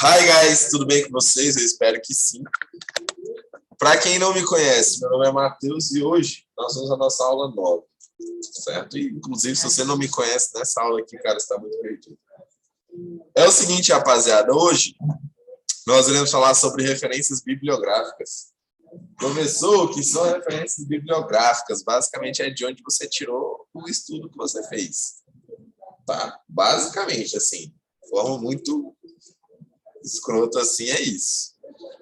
Hi guys, tudo bem com vocês? Eu espero que sim. Para quem não me conhece, meu nome é Matheus e hoje nós vamos à nossa aula 9, certo? E, inclusive, se você não me conhece nessa aula aqui, cara, está muito perdido. É o seguinte, rapaziada, hoje nós iremos falar sobre referências bibliográficas. Professor, o que são referências bibliográficas? Basicamente é de onde você tirou o estudo que você fez. Tá? Basicamente, assim, de forma muito escrota assim, é isso.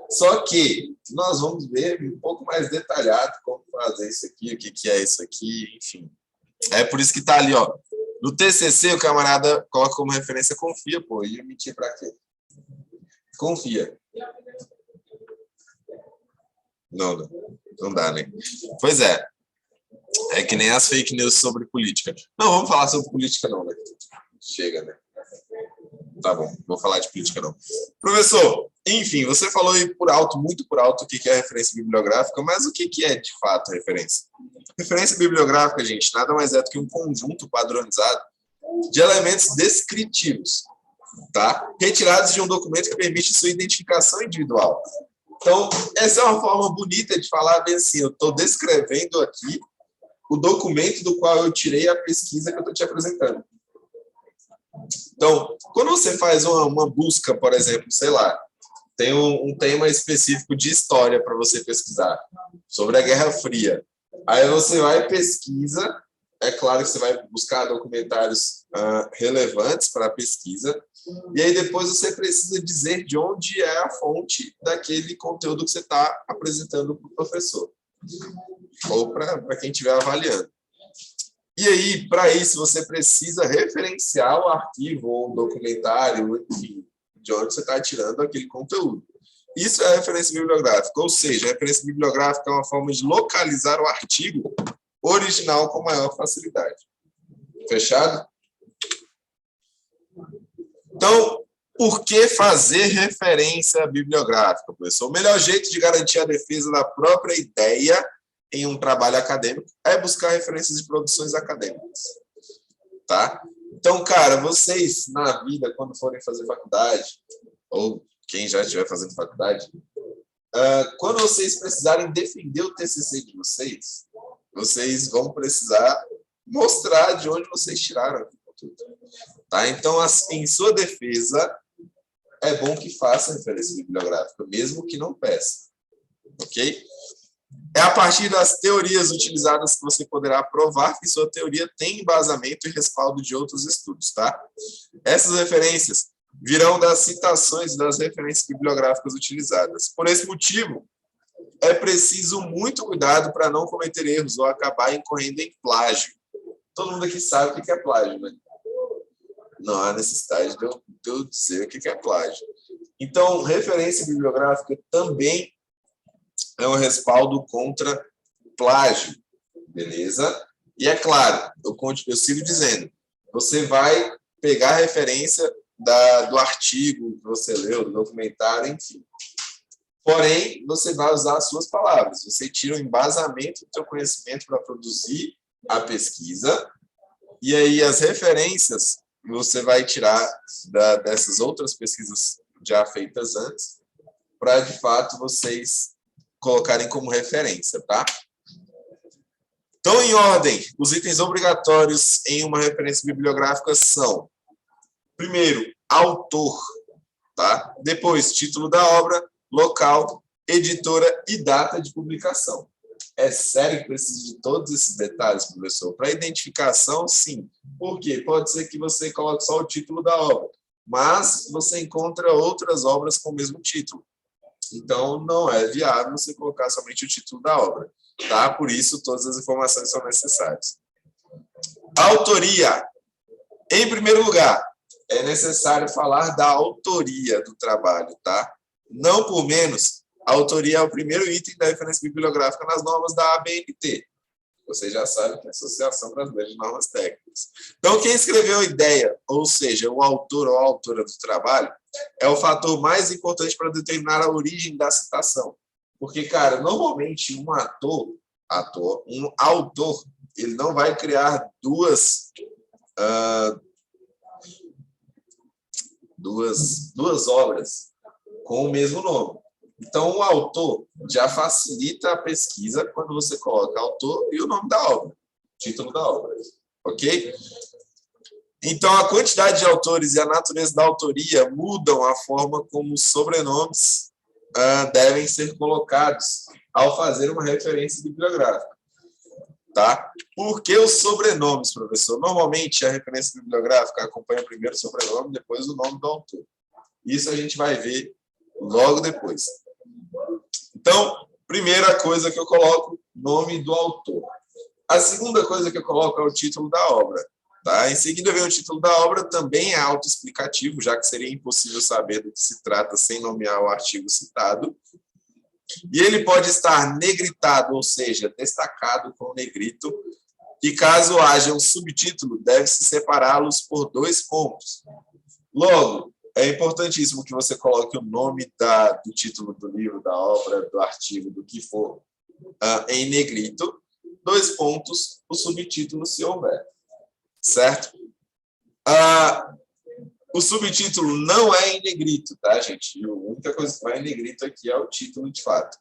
Só que nós vamos ver um pouco mais detalhado como fazer isso aqui, o que é isso aqui, enfim. É por isso que tá ali, ó. No TCC, o camarada coloca como referência confia, pô. E eu mentir pra quê? Confia. Não dá, né? Pois é. É que nem as fake news sobre política. Não, vamos falar sobre política não, né? Chega, né? Tá bom, não vou falar de política não. Professor, enfim, você falou aí por alto, muito por alto, o que é referência bibliográfica, mas o que é de fato referência? Referência bibliográfica, gente, nada mais é do que um conjunto padronizado de elementos descritivos, tá? Retirados de um documento que permite sua identificação individual. Então, essa é uma forma bonita de falar bem assim, eu estou descrevendo aqui o documento do qual eu tirei a pesquisa que eu estou te apresentando. Então, quando você faz uma busca, por exemplo, sei lá, tem um tema específico de história para você pesquisar, sobre a Guerra Fria. Aí você vai e pesquisa, é claro que você vai buscar documentários relevantes para a pesquisa, e aí depois você precisa dizer de onde é a fonte daquele conteúdo que você está apresentando para o professor, ou para quem estiver avaliando. E aí, para isso, você precisa referenciar o arquivo ou o documentário, enfim, de onde você está tirando aquele conteúdo. Isso é referência bibliográfica, ou seja, a referência bibliográfica é uma forma de localizar o artigo original com maior facilidade. Fechado? Então, por que fazer referência bibliográfica, professor? O melhor jeito de garantir a defesa da própria ideia em um trabalho acadêmico é buscar referências de produções acadêmicas, tá? Então, cara, vocês na vida, quando forem fazer faculdade, ou quem já estiver fazendo faculdade, quando vocês precisarem defender o TCC de vocês, vocês vão precisar mostrar de onde vocês tiraram o conteúdo, tá? Então, em sua defesa, é bom que faça referência bibliográfica, mesmo que não peça, ok? É a partir das teorias utilizadas que você poderá provar que sua teoria tem embasamento e respaldo de outros estudos, tá? Essas referências virão das citações e das referências bibliográficas utilizadas. Por esse motivo, é preciso muito cuidado para não cometer erros ou acabar incorrendo em plágio. Todo mundo aqui sabe o que é plágio, né? Não há necessidade de eu dizer o que é plágio. Então, referência bibliográfica também é um respaldo contra plágio, beleza? E é claro, eu sigo dizendo, você vai pegar a referência do artigo que você leu, do documentário, enfim. Porém, você vai usar as suas palavras, você tira o embasamento do seu conhecimento para produzir a pesquisa, e aí as referências você vai tirar dessas outras pesquisas já feitas antes, para, de fato, vocês colocarem como referência, tá? Então, em ordem, os itens obrigatórios em uma referência bibliográfica são, primeiro, autor, tá? Depois, título da obra, local, editora e data de publicação. É sério que precisa de todos esses detalhes, professor? Para identificação, sim. Por quê? Pode ser que você coloque só o título da obra, mas você encontra outras obras com o mesmo título. Então, não é viável você colocar somente o título da obra, tá? Por isso, todas as informações são necessárias. Autoria. Em primeiro lugar, é necessário falar da autoria do trabalho, tá? Não por menos, a autoria é o primeiro item da referência bibliográfica nas normas da ABNT. Você já sabe que é a Associação Brasileira de Normas Técnicas. Então, quem escreveu a ideia, ou seja, o autor ou a autora do trabalho, é o fator mais importante para determinar a origem da citação. Porque, cara, normalmente um autor, ele não vai criar duas duas obras com o mesmo nome. Então, o autor já facilita a pesquisa quando você coloca autor e o nome da obra, título da obra, ok? Então, a quantidade de autores e a natureza da autoria mudam a forma como os sobrenomes devem ser colocados ao fazer uma referência bibliográfica. Tá? Por que os sobrenomes, professor? Normalmente, a referência bibliográfica acompanha primeiro o sobrenome, depois o nome do autor. Isso a gente vai ver logo depois. Então, primeira coisa que eu coloco, nome do autor. A segunda coisa que eu coloco é o título da obra. Tá? Em seguida vem o título da obra, também é autoexplicativo, já que seria impossível saber do que se trata sem nomear o artigo citado. E ele pode estar negritado, ou seja, destacado com negrito, e caso haja um subtítulo, deve-se separá-los por 2 pontos. Logo, é importantíssimo que você coloque o nome do título do livro, da obra, do artigo, do que for, em negrito, 2 pontos, o subtítulo, se houver. Certo? O subtítulo não é em negrito, tá, gente? A única coisa que vai em negrito aqui é o título de fato.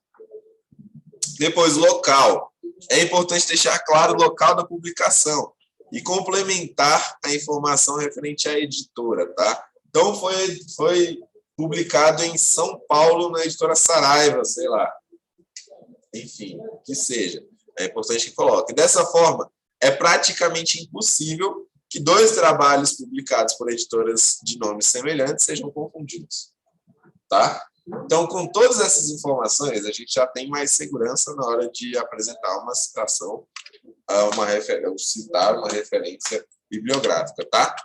Depois, local. É importante deixar claro o local da publicação e complementar a informação referente à editora, tá? Então, foi publicado em São Paulo, na editora Saraiva, sei lá. Enfim, que seja. É importante que coloque. Dessa forma, é praticamente impossível que 2 trabalhos publicados por editoras de nomes semelhantes sejam confundidos. Tá? Então, com todas essas informações, a gente já tem mais segurança na hora de apresentar uma citação, citar uma referência bibliográfica. Tá?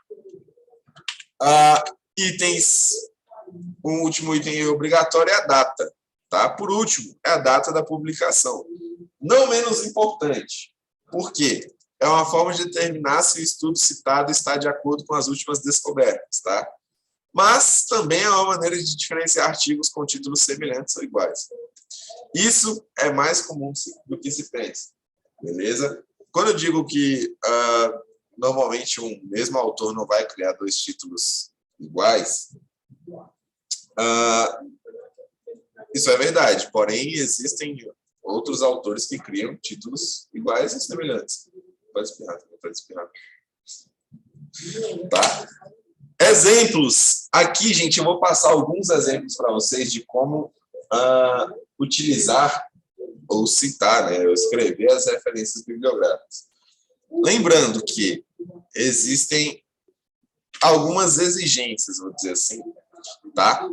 O último item obrigatório é a data. Tá? Por último, é a data da publicação. Não menos importante. Por quê? É uma forma de determinar se o estudo citado está de acordo com as últimas descobertas, tá? Mas também é uma maneira de diferenciar artigos com títulos semelhantes ou iguais. Isso é mais comum do que se pensa, beleza? Quando eu digo que normalmente um mesmo autor não vai criar 2 títulos iguais, isso é verdade, porém existem outros autores que criam títulos iguais e semelhantes. Pode espirrar. Tá? Exemplos. Aqui, gente, eu vou passar alguns exemplos para vocês de como utilizar ou citar, né, ou escrever as referências bibliográficas. Lembrando que existem algumas exigências, vou dizer assim, tá?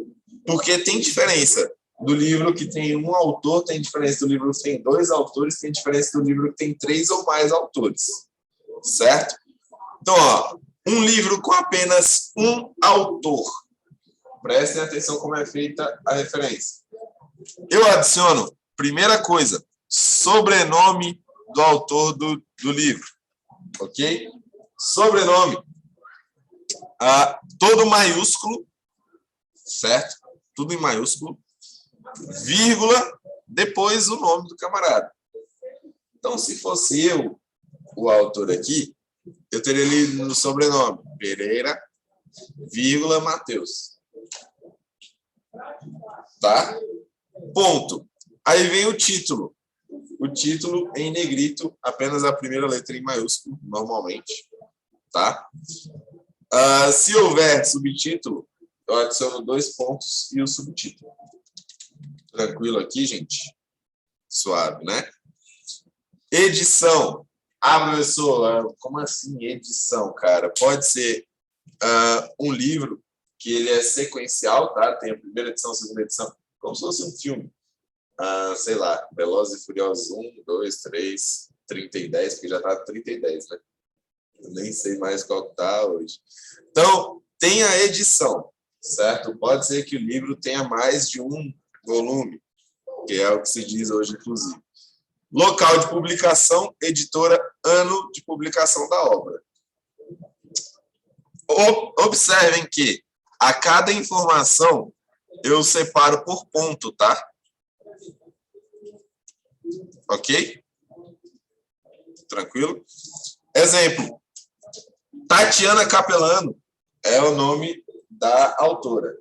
Porque tem diferença do livro que tem um autor, tem diferença do livro que tem 2 autores, tem diferença do livro que tem 3 ou mais autores, certo? Então, um livro com apenas um autor. Prestem atenção como é feita a referência. Eu adiciono, primeira coisa, sobrenome do autor do livro, ok? Sobrenome, todo maiúsculo, certo? Tudo em maiúsculo. Vírgula, depois o nome do camarada. Então, se fosse eu, o autor aqui, eu teria ali no sobrenome Pereira, vírgula, Mateus. Tá? Ponto. Aí vem o título. O título em negrito, apenas a primeira letra em maiúsculo, normalmente. Tá? Se houver subtítulo, eu adiciono 2 pontos e o subtítulo. Tranquilo aqui, gente? Suave, né? Edição. Professor, como assim edição, cara? Pode ser um livro que ele é sequencial, tá? Tem a primeira edição, a segunda edição, como se fosse um filme. Sei lá, Velozes e Furiosos 1, 2, 3, 30 e 10, porque já tá 30 e 10, né? Eu nem sei mais qual que tá hoje. Então, tem a edição, certo? Pode ser que o livro tenha mais de um volume, que é o que se diz hoje, inclusive. Local de publicação, editora, ano de publicação da obra. Observem que a cada informação eu separo por ponto, tá? Ok? Tranquilo? Exemplo. Tatiana Capelano é o nome da autora,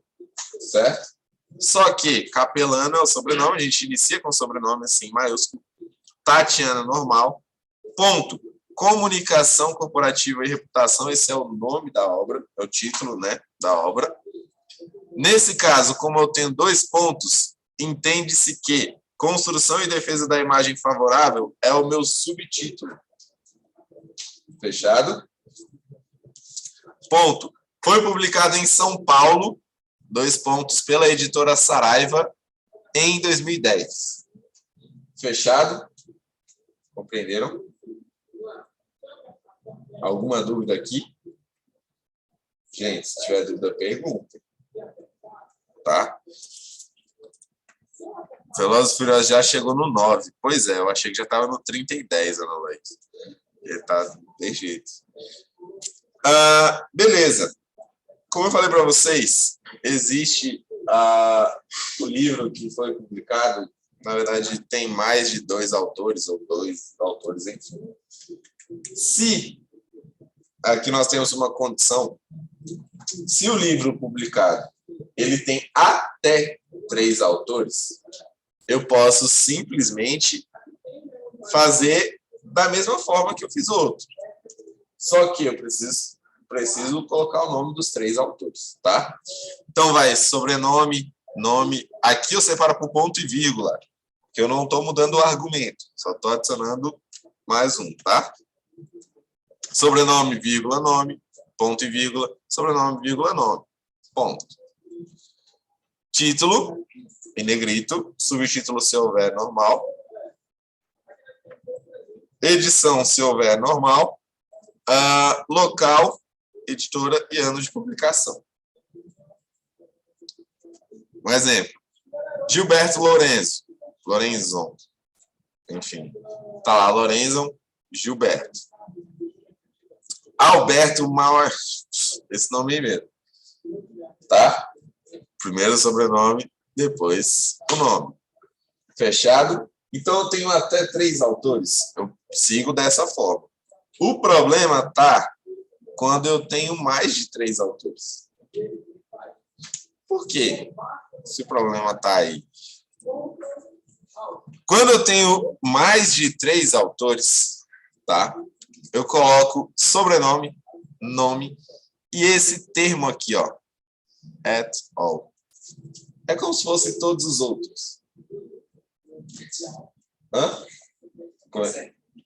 certo? Só que Capelano é o sobrenome, a gente inicia com o sobrenome assim, maiúsculo. Tatiana, normal. Ponto. Comunicação corporativa e reputação, esse é o nome da obra, é o título, né, da obra. Nesse caso, como eu tenho 2 pontos, entende-se que construção e defesa da imagem favorável é o meu subtítulo. Fechado? Ponto. Foi publicado em São Paulo, 2 pontos, pela editora Saraiva, em 2010. Fechado? Compreenderam? Alguma dúvida aqui? Gente, se tiver dúvida, pergunta. Tá? Velozes e Furiosos já chegou no 9. Pois é, eu achei que já estava no 30 e 10, Ana Leite. Ele tá de jeito. Beleza. Como eu falei para vocês, existe o livro que foi publicado. Na verdade, tem mais de 2 autores, ou 2 autores, enfim. Se aqui nós temos uma condição, se o livro publicado ele tem até 3 autores, eu posso simplesmente fazer da mesma forma que eu fiz o outro. Só que eu preciso colocar o nome dos 3 autores, tá? Então vai sobrenome, nome. Aqui eu separo por ponto e vírgula, que eu não estou mudando o argumento, só estou adicionando mais um, tá? Sobrenome, vírgula, nome, ponto e vírgula, sobrenome, vírgula, nome, ponto. Título, em negrito, subtítulo se houver normal. Edição, se houver normal. Local, editora e ano de publicação. Um exemplo. Gilberto Lorenzon. Enfim, tá lá, Lorenzon, Gilberto. Alberto Mauer, esse nome aí mesmo. Tá? Primeiro o sobrenome, depois o nome. Fechado? Então, eu tenho até 3 autores. Eu sigo dessa forma. O problema está quando eu tenho mais de 3 autores. Por quê? Se o problema está aí. Quando eu tenho mais de 3 autores, tá? Eu coloco sobrenome, nome e esse termo aqui, ó, at all. É como se fosse todos os outros.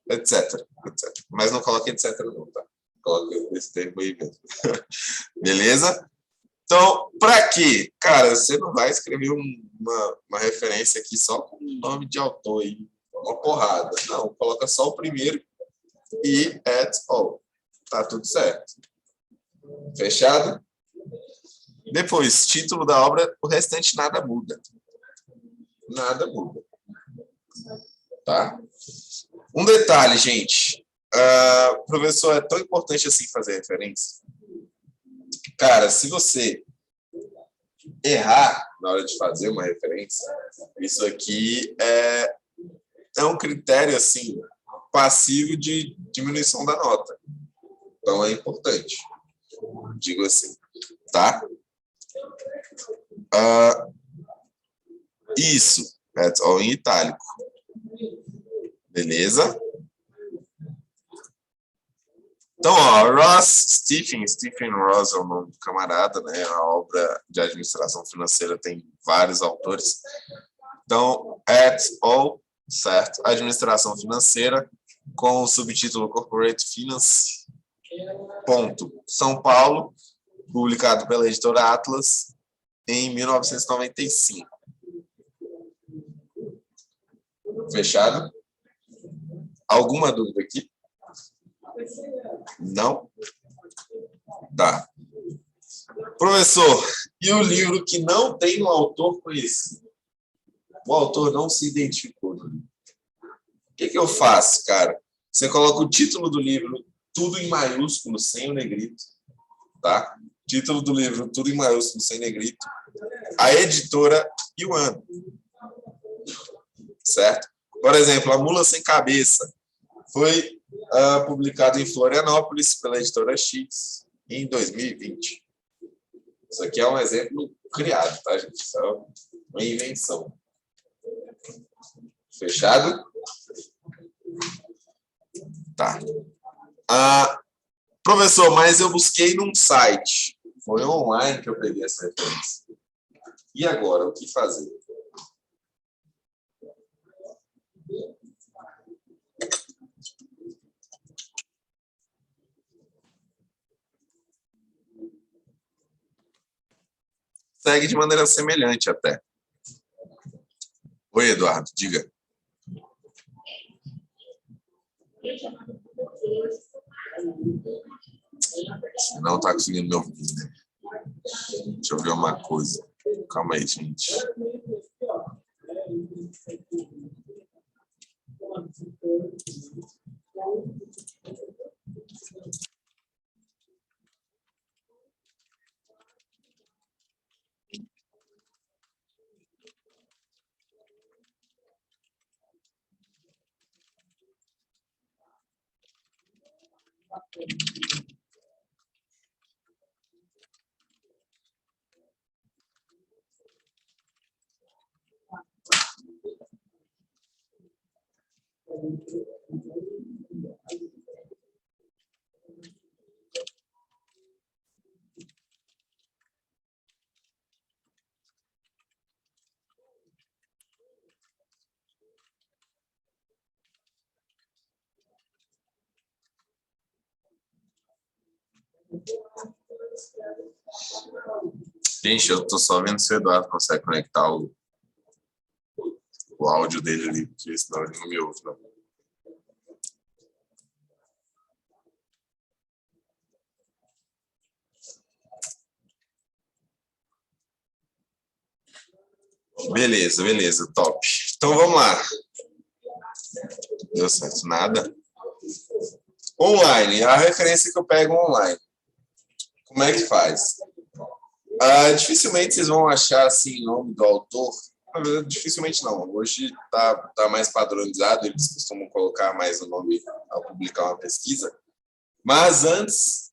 Etc. Mas não coloque etc não, tá? Coloque esse termo aí mesmo. Beleza? Então, para quê? Cara, você não vai escrever uma referência aqui só com o nome de autor aí, uma porrada. Não, coloca só o primeiro e at all. Tá tudo certo. Fechado? Depois, título da obra, o restante nada muda. Nada muda. Tá? Um detalhe, gente. Professor, é tão importante assim fazer referência? Cara, se você errar na hora de fazer uma referência, isso aqui é um critério assim passivo de diminuição da nota. Então é importante. Digo assim, tá? Isso, that's all em itálico. Beleza? Então, ó, Stephen Ross é o nome do camarada, né? A obra de administração financeira tem vários autores. Então, at all, certo? Administração financeira, com o subtítulo Corporate Finance, ponto. São Paulo, publicado pela editora Atlas em 1995. Fechado? Alguma dúvida aqui? Não? Tá. Professor, e o livro que não tem um autor conhecido? O autor não se identificou no livro. O que eu faço, cara? Você coloca o título do livro, tudo em maiúsculo, sem o negrito. Tá? Título do livro, tudo em maiúsculo, sem negrito. A editora e o ano. Certo? Por exemplo, A Mula Sem Cabeça foi publicado em Florianópolis pela editora X em 2020. Isso aqui é um exemplo criado, tá, gente? Isso é uma invenção. Fechado? Tá. Professor, mas eu busquei num site. Foi online que eu peguei essa referência. E agora, o que fazer? Segue de maneira semelhante até. Oi, Eduardo, diga. Não está conseguindo me ouvir, né? Deixa eu ver uma coisa. Calma aí, gente. Gente, eu tô só vendo se o Eduardo consegue conectar o áudio dele ali, porque senão ele não me ouve, não. Beleza, beleza, top. Então vamos lá. Deu certo, nada. Online, a referência que eu pego online. Como é que faz? Dificilmente vocês vão achar assim o nome do autor. Na verdade, dificilmente não. Hoje tá mais padronizado, eles costumam colocar mais o nome ao publicar uma pesquisa. Mas antes,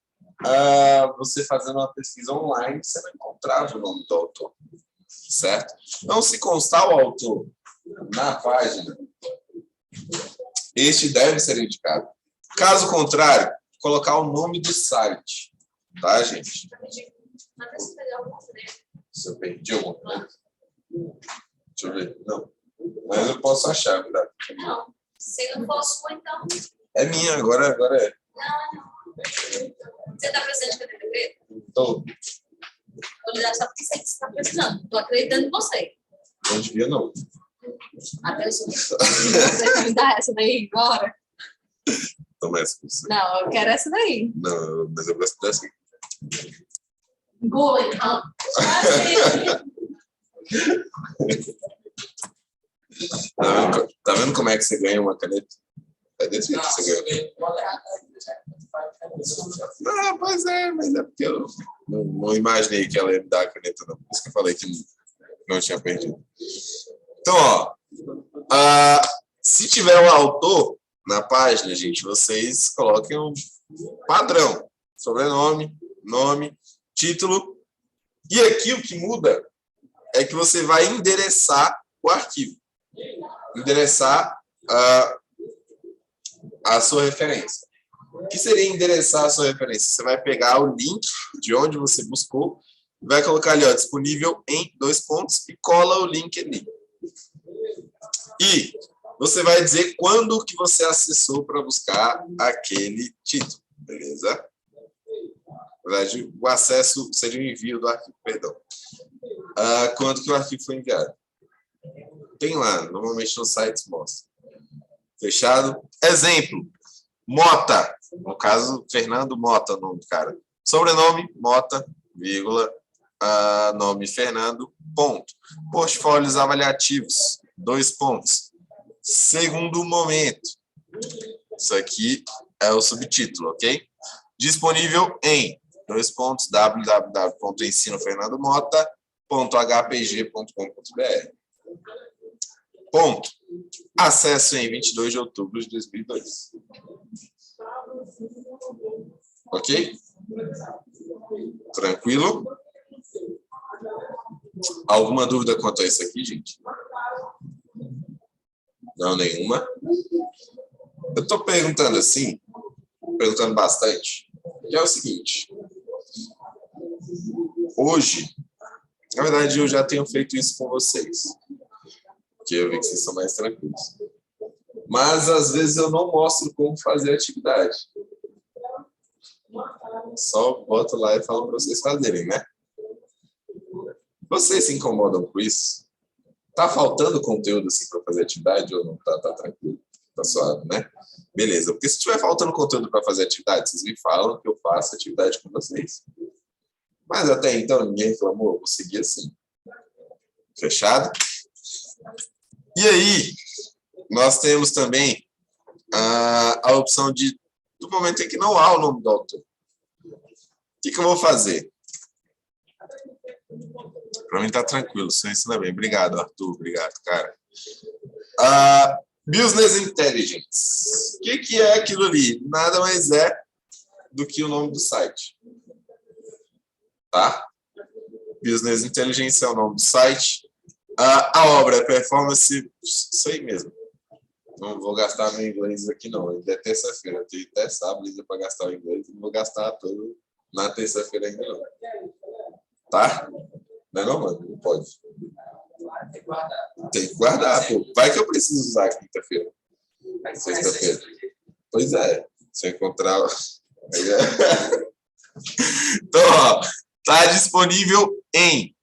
você fazendo uma pesquisa online, você não encontrava o nome do autor, certo? Então, se constar o autor na página, este deve ser indicado. Caso contrário, colocar o nome do site, tá, gente? Se eu perdi alguma coisa? Deixa eu ver. Não. Mas eu posso achar, verdade? Não. Se não for sua, então. É minha, agora é. Não. Você está precisando de caneta preta? Tô. Vou lhe dar só porque você está precisando. Estou acreditando em você. Não devia, não. Atenção. Você vai me dar essa daí agora? Toma essa. Você. Não, eu quero essa daí. Não, mas eu gosto dessa. Boa, então. Tá vendo como é que você ganha uma caneta? É desse jeito que você ganha. Não, pois é, mas é porque eu não imaginei que ela ia me dar a caneta, não. Por isso que eu falei que não tinha perdido. Então, ó, se tiver um autor na página, gente, vocês coloquem um padrão. Sobrenome, nome, título. E aqui o que muda é que você vai endereçar o arquivo. Endereçar a sua referência. O que seria endereçar a sua referência? Você vai pegar o link de onde você buscou, vai colocar ali, ó, disponível em 2 pontos e cola o link ali. E você vai dizer quando que você acessou para buscar aquele título, beleza? Na verdade, o acesso seria o envio do arquivo, perdão. Quando que o arquivo foi enviado? Tem lá, normalmente nos sites mostra. Fechado? Exemplo, Mota, no caso, Fernando Mota, o nome do cara. Sobrenome, Mota, vírgula, nome Fernando, ponto. Portfólios avaliativos, 2 pontos. Segundo momento. Isso aqui é o subtítulo, ok? Disponível em 2 pontos, www.ensinofernandomota.hpg.com.br. Ponto. Acesso em 22 de outubro de 2002. Ok? Tranquilo? Alguma dúvida quanto a isso aqui, gente? Não, nenhuma. Eu estou perguntando assim, perguntando bastante, que é o seguinte. Hoje, na verdade, eu já tenho feito isso com vocês, porque eu vi que vocês são mais tranquilos. Mas, às vezes, eu não mostro como fazer a atividade. Só boto lá e falo para vocês fazerem, né? Vocês se incomodam com isso? Tá faltando conteúdo assim para fazer atividade ou não? Tá tranquilo? Tá suave, né? Beleza. Porque se tiver faltando conteúdo para fazer atividade, vocês me falam que eu faço atividade com vocês. Mas até então ninguém reclamou, eu vou seguir assim. Fechado? E aí, nós temos também a opção do momento em que não há o nome do autor. O que eu vou fazer? Para mim tá tranquilo, você ensina bem. Obrigado, Arthur. Obrigado, cara. Business Intelligence. O que é aquilo ali? Nada mais é do que o nome do site. Tá? Business Intelligence é o nome do site. A obra é Performance... Isso aí mesmo. Não vou gastar meu inglês aqui, não. Ainda é terça-feira. Eu tenho até sábado para gastar o inglês. Não vou gastar todo na terça-feira ainda, não. Tá? Não é não, mano? Não pode. Tem que guardar, pô. Vai que eu preciso usar quinta-feira. Sexta-feira. Pois é. Se eu encontrar... Então, ó, tá disponível em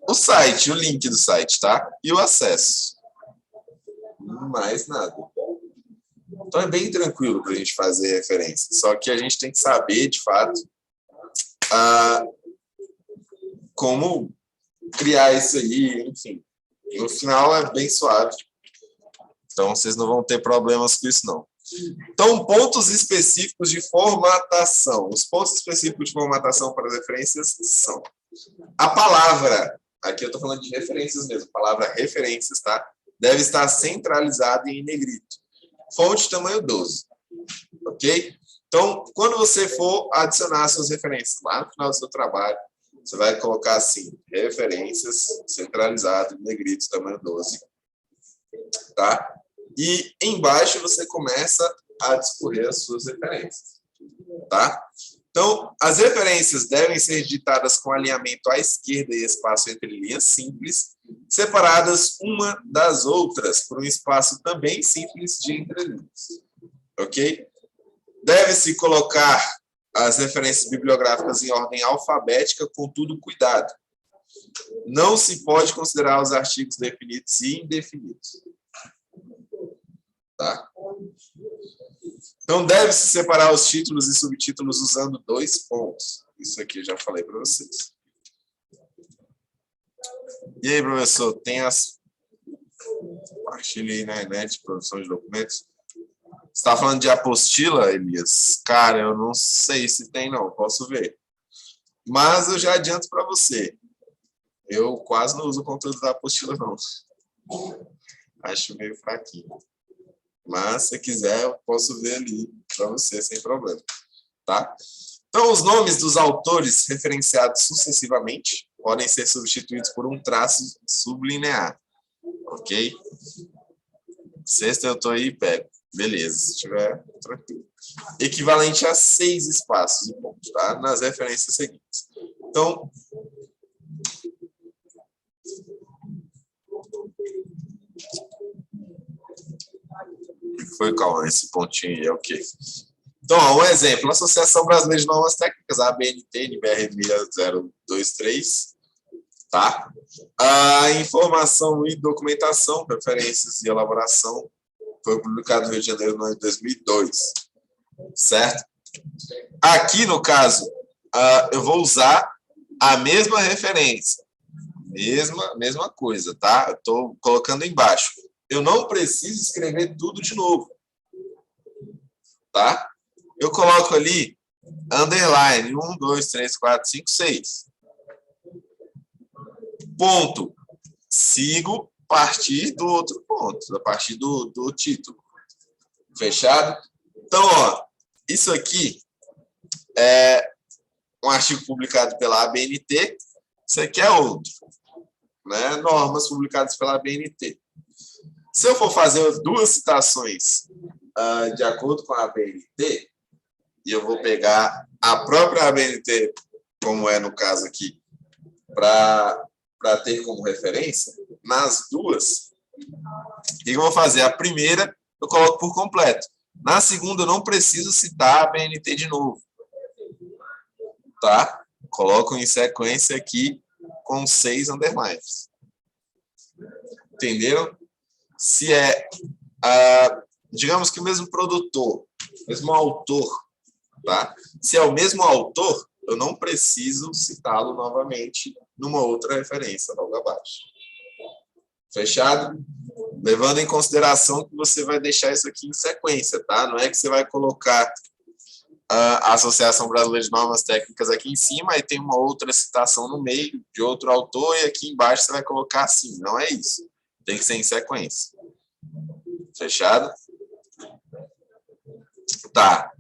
o site, o link do site, tá? E o acesso. Mais nada. Então é bem tranquilo para a gente fazer referência. Só que a gente tem que saber, de fato, como criar isso aí, enfim. No final é bem suave. Então vocês não vão ter problemas com isso, não. Então, pontos específicos de formatação. Os pontos específicos de formatação para as referências são a palavra. Aqui eu estou falando de referências mesmo. Palavra referências, tá? Deve estar centralizada em negrito. Fonte tamanho 12. Ok? Então, quando você for adicionar suas referências lá no final do seu trabalho, você vai colocar assim, referências centralizado em negrito tamanho 12. Tá? E embaixo você começa a discorrer as suas referências. Tá? Então, as referências devem ser digitadas com alinhamento à esquerda e espaço entre linhas simples, separadas uma das outras por um espaço também simples de entrelinhas. Ok? Deve-se colocar as referências bibliográficas em ordem alfabética, contudo, cuidado. Não se pode considerar os artigos definidos e indefinidos. Tá? Então, deve-se separar os títulos e subtítulos usando 2 pontos. Isso aqui eu já falei para vocês. E aí, professor, tem as... Partilha aí na net, produção de documentos. Você está falando de apostila, Elias? Cara, eu não sei se tem, não. Posso ver. Mas eu já adianto para você. Eu quase não uso o conteúdo da apostila, não. Acho meio fraquinho. Mas, se quiser, eu posso ver ali para você, sem problema. Tá? Então, os nomes dos autores referenciados sucessivamente podem ser substituídos por um traço sublinear. Ok? Sexta, eu estou aí e pego. Beleza, se tiver, tranquilo. Equivalente a 6 espaços e pontos, tá? Nas referências seguintes. Então, foi calma, esse pontinho aí é o quê? Então, ó, um exemplo, a Associação Brasileira de Normas Técnicas, a ABNT, NBR 6023, tá? A informação e documentação, preferências e elaboração, foi publicado no Rio de Janeiro no ano de 2002, certo? Aqui, no caso, eu vou usar a mesma referência, mesma coisa, tá? Eu estou colocando embaixo. Eu não preciso escrever tudo de novo, tá? Eu coloco ali, underline, 1, 2, 3, 4, 5, 6. Ponto. Sigo a partir do outro ponto, a partir do título. Fechado? Então, ó, isso aqui é um artigo publicado pela ABNT, Isso aqui é outro, né? Normas publicadas pela ABNT. Se eu for fazer as duas citações de acordo com a ABNT, e eu vou pegar a própria ABNT, como é no caso aqui, para ter como referência, nas duas, o que eu vou fazer? A primeira eu coloco por completo. Na segunda eu não preciso citar a ABNT de novo. Tá? Coloco em sequência aqui com 6 underlines. Entenderam? Se é, digamos que o mesmo produtor, mesmo autor, tá? Se é o mesmo autor, eu não preciso citá-lo novamente numa outra referência logo abaixo. Fechado? Levando em consideração que você vai deixar isso aqui em sequência, tá? Não é que você vai colocar a Associação Brasileira de Normas Técnicas aqui em cima e tem uma outra citação no meio de outro autor e aqui embaixo você vai colocar assim. Não é isso. Tem que ser em sequência. Fechado? Tá.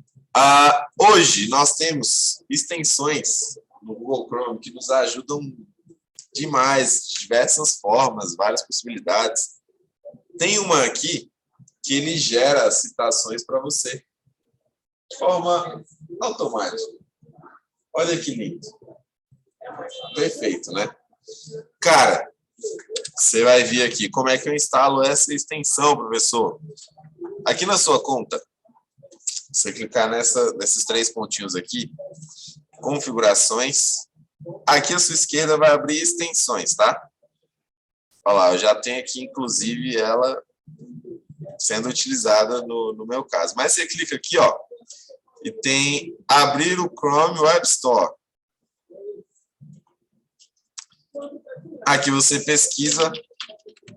Hoje nós temos extensões no Google Chrome que nos ajudam demais, de diversas formas, várias possibilidades. Tem uma aqui que ele gera citações para você de forma automática. Olha que lindo. Perfeito, né? Cara, você vai vir aqui. Como é que eu instalo essa extensão, professor? Aqui na sua conta, você clicar nesses 3 pontinhos aqui, configurações. Aqui à sua esquerda vai abrir extensões, tá? Olha lá, eu já tenho aqui, inclusive, ela sendo utilizada no meu caso. Mas você clica aqui, ó, e tem abrir o Chrome Web Store. Aqui você pesquisa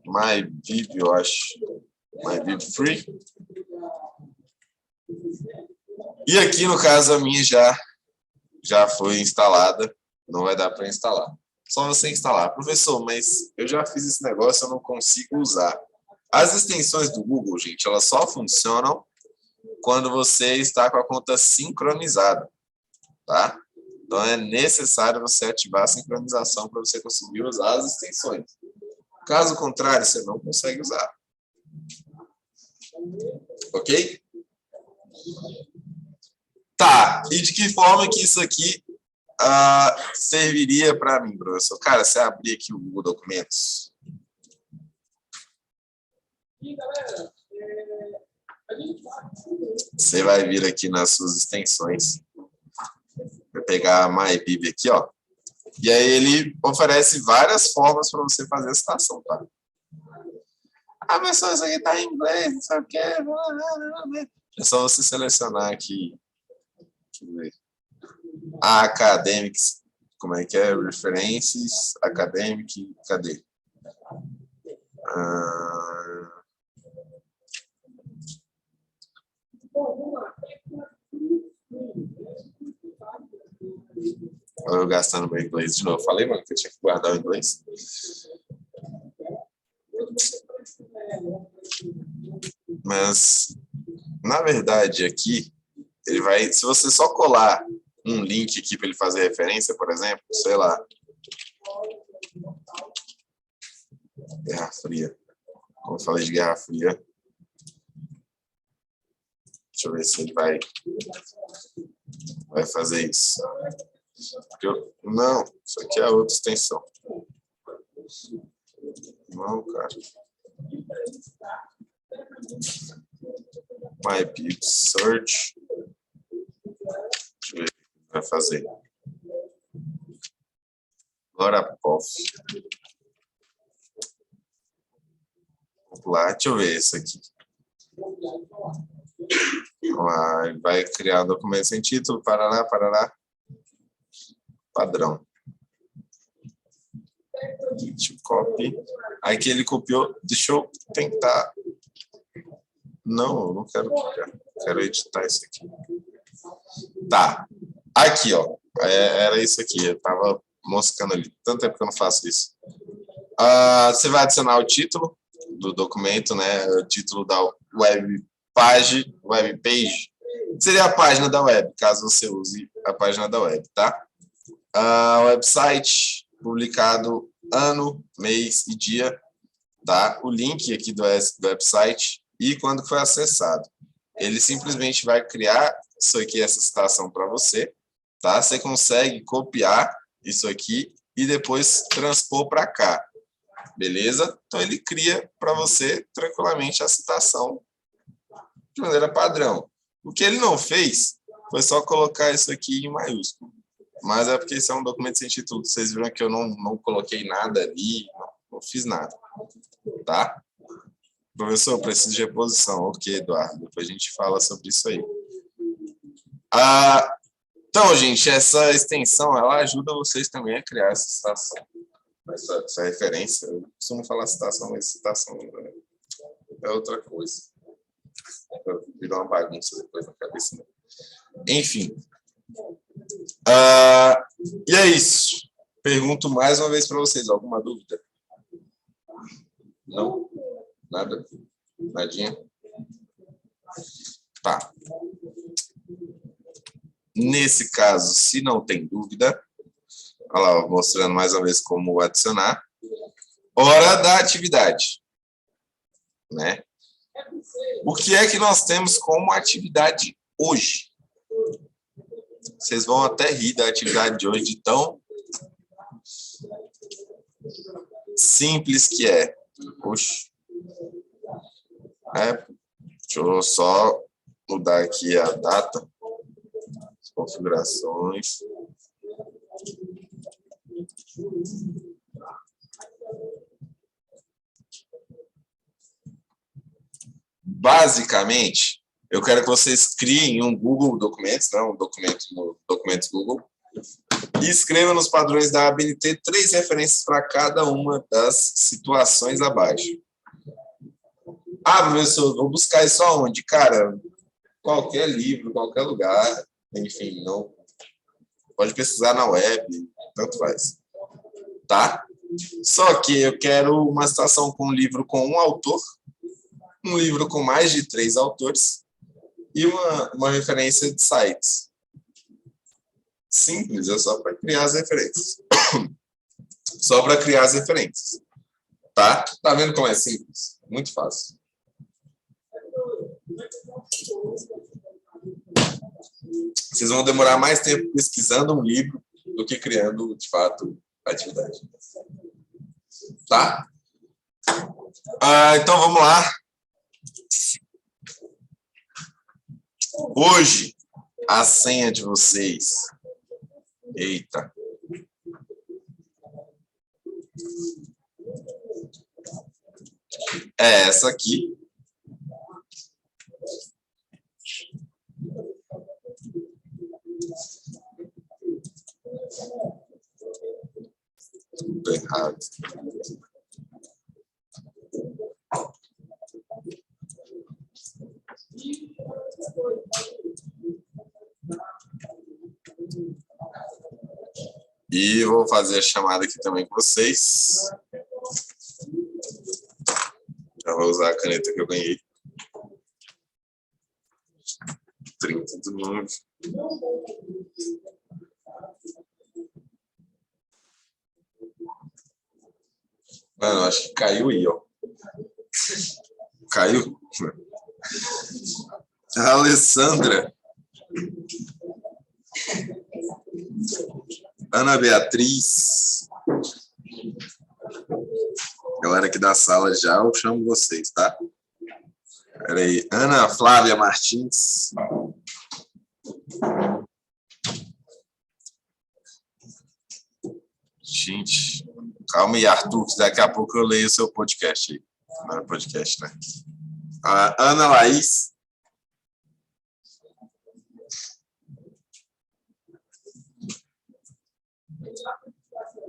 MyVib, eu acho. MyVib Free. E aqui, no caso, a minha já foi instalada. Não vai dar para instalar. Só você instalar. Professor, mas eu já fiz esse negócio, eu não consigo usar. As extensões do Google, gente, elas só funcionam quando você está com a conta sincronizada, tá? Então, é necessário você ativar a sincronização para você conseguir usar as extensões. Caso contrário, você não consegue usar. Ok? Tá. E de que forma que isso aqui serviria para mim, professor? Cara, você abrir aqui o Google Documentos. Você vai vir aqui nas suas extensões. Vai pegar a MyVib aqui, ó. E aí ele oferece várias formas para você fazer a citação, tá? Mas só isso aqui tá em inglês, não sei o quê. É só você selecionar aqui. Deixa eu ver. Academics. Como é que é? References, Academic. Cadê? Eu gastando meu inglês de novo. Falei, mano, que eu tinha que guardar o inglês. Mas, na verdade, aqui, ele vai... Se você só colar um link aqui para ele fazer referência, por exemplo, sei lá. Guerra Fria. Como eu falei de Guerra Fria. Deixa eu ver se ele vai fazer isso. Não, isso aqui é outra extensão. Não, cara. MyVib Search. Deixa eu ver o que vai fazer. Agora, POF. Vamos lá, deixa eu ver isso aqui. Vai criar um documento sem título, parará. Padrão. Git copy. Aqui ele copiou. Deixa eu tentar. Não, eu não quero copiar. Quero editar isso aqui. Tá. Aqui, ó. Era isso aqui. Eu tava moscando ali. Tanto tempo que eu não faço isso. Você vai adicionar o título do documento, né? O título da web page. Seria a página da web, caso você use a página da web, tá? Website, publicado ano, mês e dia, tá? O link aqui do website e quando foi acessado. Ele simplesmente vai criar isso aqui, essa citação para você, tá? Você consegue copiar isso aqui e depois transpor para cá, beleza? Então ele cria para você tranquilamente a citação de maneira padrão. O que ele não fez foi só colocar isso aqui em maiúsculo. Mas é porque isso é um documento sem título. Vocês viram que eu não coloquei nada ali, não fiz nada. Tá? Professor, preciso de reposição. Ok, Eduardo. Depois a gente fala sobre isso aí. Então, gente, essa extensão, ela ajuda vocês também a criar essa citação. Essa referência. Eu costumo falar citação, mas citação é outra coisa. Virou uma bagunça depois na cabeça. Né? Enfim. E é isso. Pergunto mais uma vez para vocês. Alguma dúvida? Não? Nada? Nadinha? Tá. Nesse caso, se não tem dúvida, olha lá, mostrando mais uma vez como adicionar. Hora da atividade. Né? O que é que nós temos como atividade hoje? Vocês vão até rir da atividade de hoje, de tão simples que é. Oxe. Deixa eu só mudar aqui a data, as configurações. Basicamente, eu quero que vocês criem um Google Documentos, um documento no Documentos Google, e escrevam nos padrões da ABNT 3 referências para cada uma das situações abaixo. Professor, vou buscar isso aonde? Cara, qualquer livro, qualquer lugar, enfim, não pode pesquisar na web, tanto faz. Tá? Só que eu quero uma citação com um livro com um autor, um livro com mais de 3 autores e uma referência de sites. Simples, é só para criar as referências. Só para criar as referências. Tá? Tá vendo como é simples? Muito fácil. Vocês vão demorar mais tempo pesquisando um livro do que criando, de fato, a atividade. Tá? Então, vamos lá. Hoje, a senha de vocês... Eita. É essa aqui. Tudo errado. E vou fazer a chamada aqui também com vocês. Já vou usar a caneta que eu ganhei. 30 do número. Mano, acho que caiu aí, ó. Caiu? A Alessandra. Ana Beatriz. Galera aqui da sala já, eu chamo vocês, tá? Pera aí. Ana Flávia Martins. Gente, calma aí, Arthur, que daqui a pouco eu leio o seu podcast aí. Não é podcast, né? Ana Laís.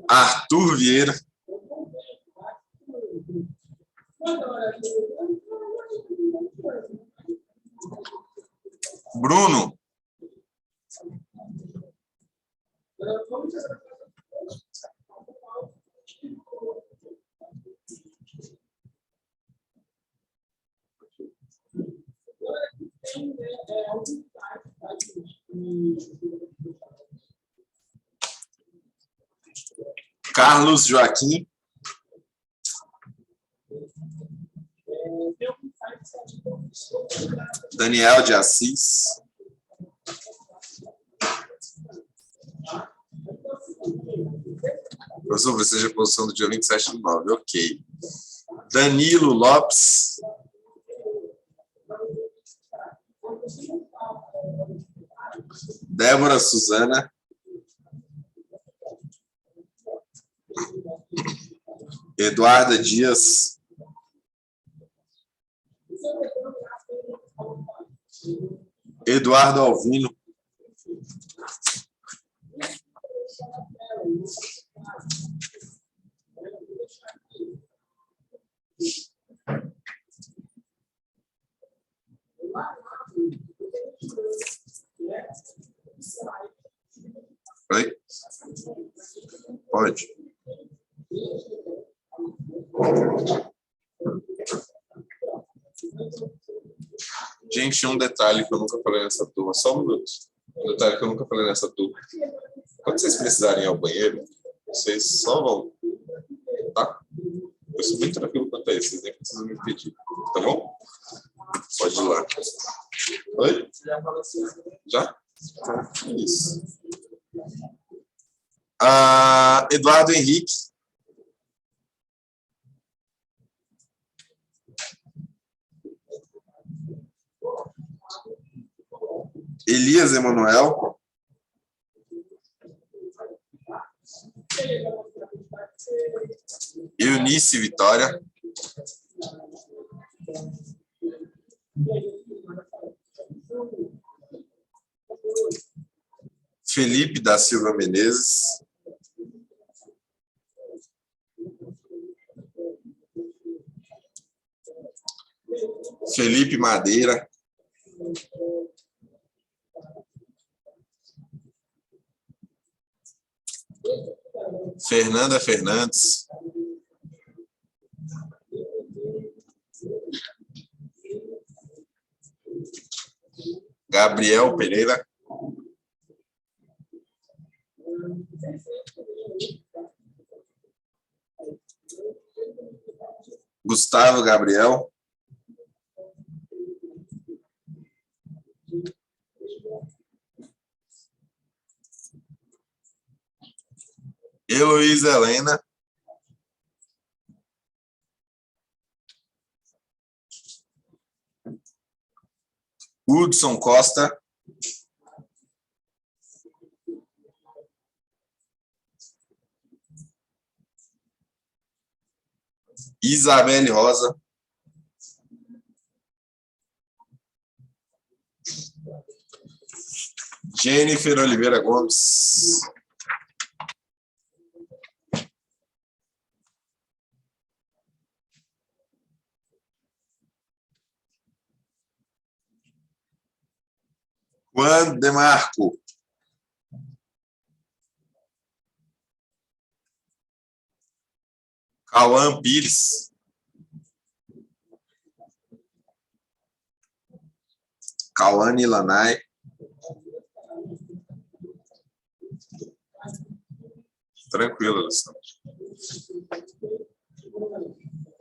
Arthur Vieira. Bruno. Carlos Joaquim. Daniel de Assis. Professor, precisa de posição do dia 27/9. Ok. Danilo Lopes. Débora Suzana. Eduarda Dias. Eduardo Alvino. Oi? Pode. Gente, um detalhe que eu nunca falei nessa turma, só um minuto. Um detalhe que eu nunca falei nessa turma. Quando vocês precisarem ir ao banheiro, vocês só vão, tá? Eu sou muito tranquilo quanto a isso, vocês nem precisam me pedir, tá bom? Pode ir lá. Oi? Já? Isso. Eduardo Henrique. Elias Emanuel. Eunice Vitória. Felipe da Silva Menezes. Felipe Madeira. Fernanda Fernandes. Gabriel Pereira. Gustavo Gabriel. Heloísa Helena. Hudson Costa. Isabelle Rosa. Jennifer Oliveira Gomes. Juan Demarco. Cauã Pires. Cauane Lanai. Tranquilo, Luciano.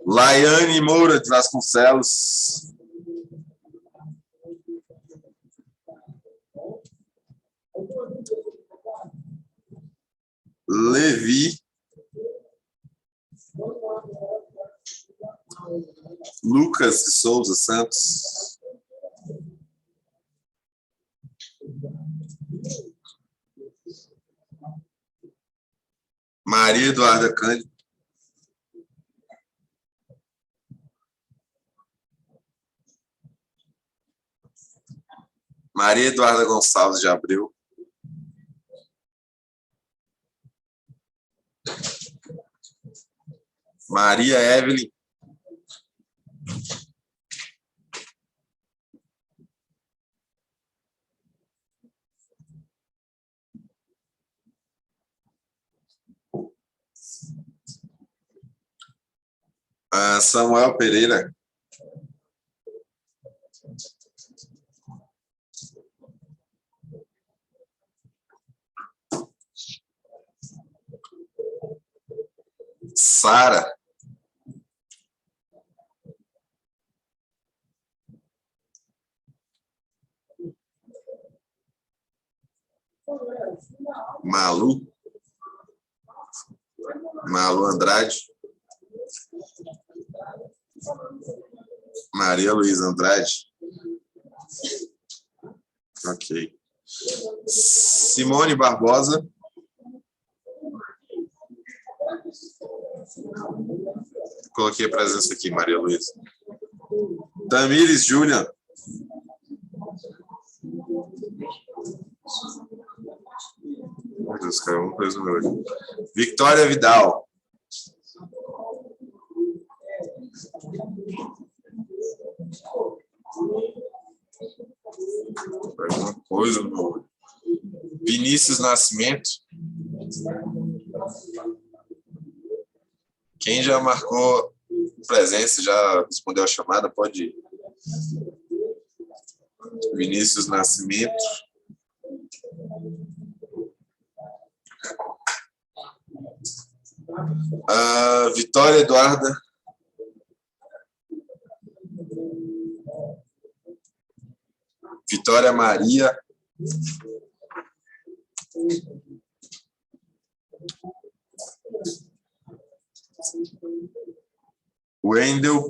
Laiane Moura de Vasconcelos. Levi. Lucas de Souza Santos. Maria Eduarda Cândido. Maria Eduarda Gonçalves de Abreu. Maria Evelyn. Samuel Pereira. Sara. Malu. Malu Andrade. Maria Luísa Andrade. Ok. Simone Barbosa. Coloquei a presença aqui, Maria Luísa. Tamires Julian. Meu Deus, caiu uma coisa no meu olho. Victoria Vidal. Caiu uma coisa no meu olho. Vinícius Nascimento. Quem já marcou presença, já respondeu a chamada, pode ir. Vinícius Nascimento. Vitória Eduarda. Vitória Maria. Wendel.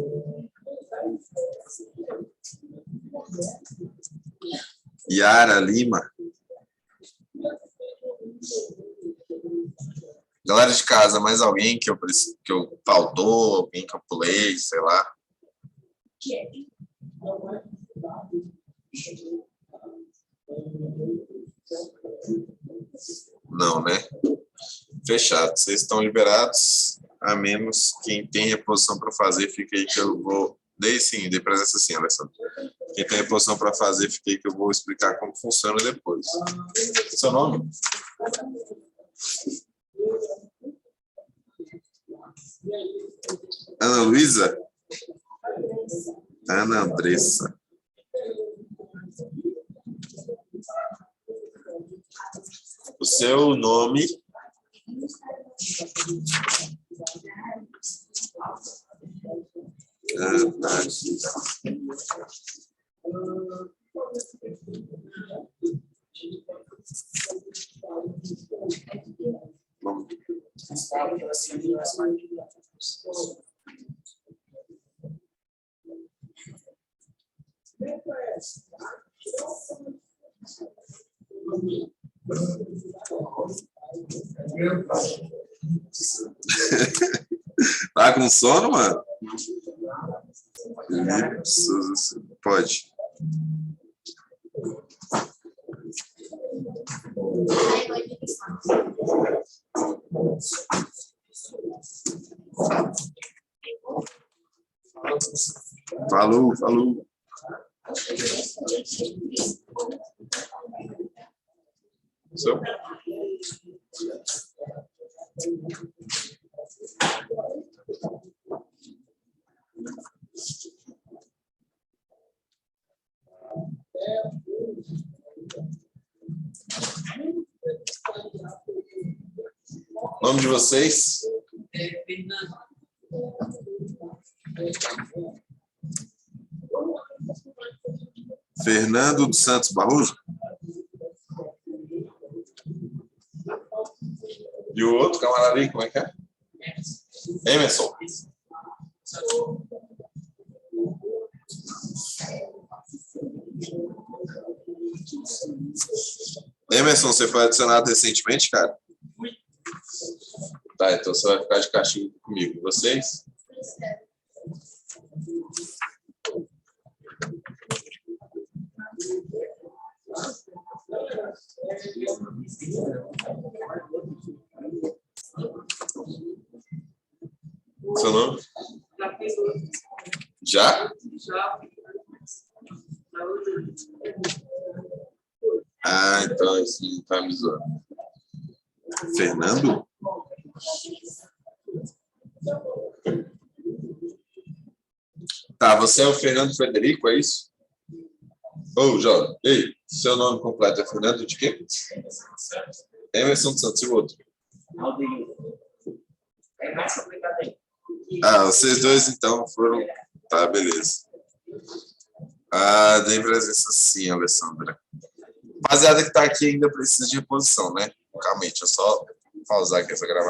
Yara Lima. Galera de casa, mais alguém que eu faltou, alguém que eu pulei, sei lá. Não, né? Fechado. Vocês estão liberados, a menos quem tem reposição para fazer, fica aí que eu vou... Dei presença sim, Alessandro. Quem tem reposição para fazer, fica aí que eu vou explicar como funciona depois. Seu nome? Ana Luísa? Ana Andressa. O seu nome? Tá aqui. Vamos. Tá com sono, mano? Pode. Falou, falou. So. Nome de vocês? Fernando dos Santos Barroso. E o outro camarada ali, como é que é? Emerson. Emerson, você foi adicionado recentemente, cara? Tá, então você vai ficar de castigo comigo. Vocês? Seu nome? Já? Ah, então isso não tá me zoando. Fernando? Tá, você é o Fernando Frederico, é isso? Ô, Jovem, ei, seu nome completo é Fernando de quê? Emerson dos Santos, e o outro? Ah, vocês dois, então, foram... Tá, beleza. Dei presença sim, Alessandra. Rapaziada que tá aqui ainda precisa de reposição, né? Calma aí, deixa eu só pausar aqui essa gravação.